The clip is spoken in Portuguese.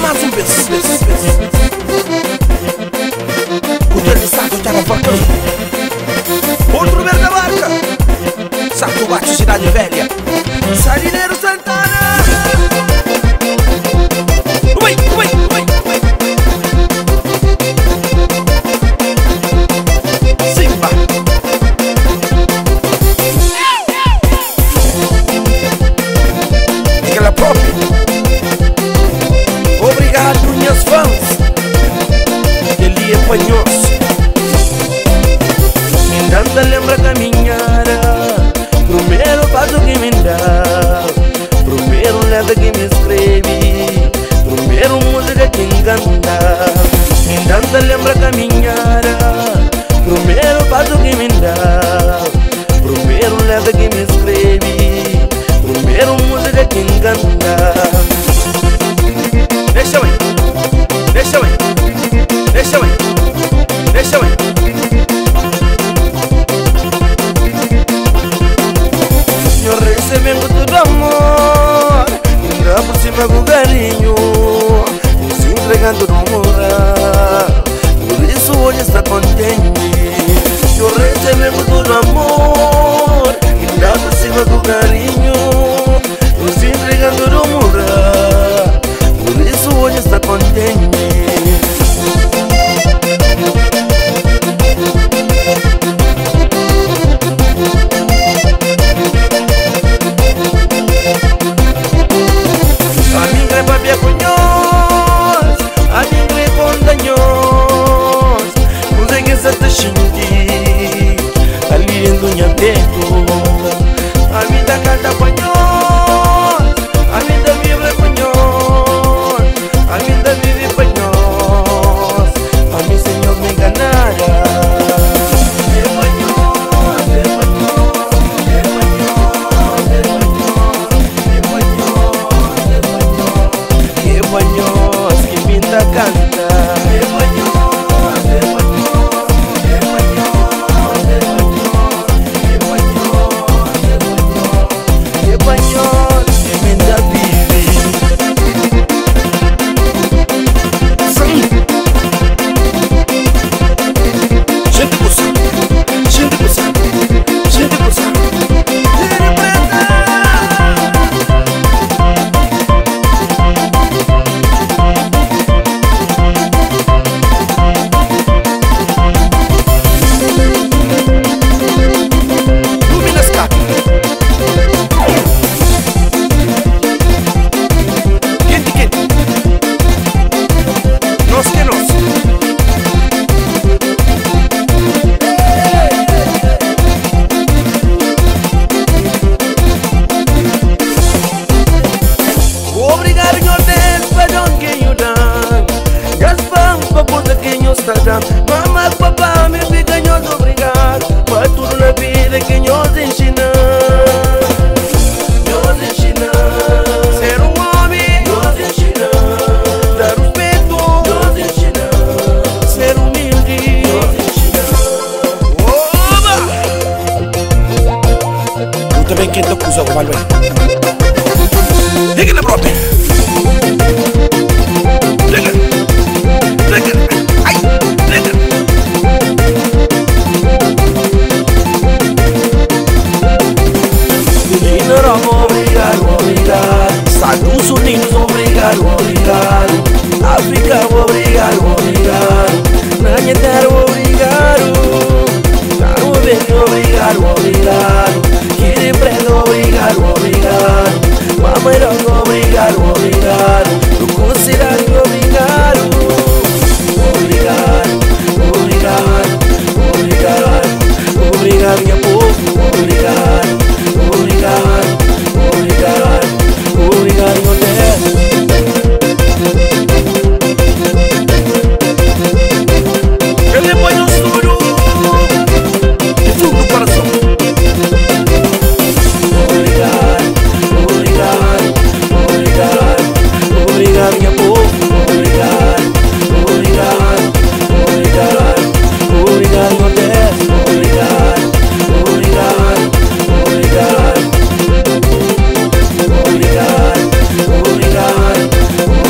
mais um vez. O teu saco está no portão. Outro número da barca. Saco bate Cidade Velha. Salineiro Santana. Ui. Simba. Aquela própria. Obrigado, minhas fãs. Ele é panhoso. Ainda lembra caminhada. Primeiro passo que me dá. Primeiro letra que me escreve. Primeiro música que encanta. Ainda lembra caminhada. Primeiro passo que me dá. Primeiro letra que me escreve. Primeiro música que encanta. Deixa eu ir. Eu recebi muito amor, ainda por cima com carinho, se entregando no moral, por isso hoje está contente. Eu recebi muito amor, ainda por cima com carinho, se entregando no moral, por isso hoje está contente. A vida canta panhos, a vida vive panhos, a vida vive panhos, a mim Senhor me enganará. É panhos que pinta canta. Mamá, papá, me pequeños obrigado por tudo na vida que nos ensina. Nos ensina ser homem, nos ensina dar respeito, nos ensina ser humilde, nos ensina. Oba! Tu também quem te acusa o valor? Diga na própria. Estados Unidos, obrigado. África, obrigado. Na minha terra, obrigado. Caro velho, obrigado. Quire preto, obrigado. Mamairão, obrigado. Do considerado, obrigado. Obrigado, minha povo, obrigado, meu Deus. Ele põe no estúdio e tudo no coração. Obrigado, minha povo, obrigado, meu Deus. Obrigado.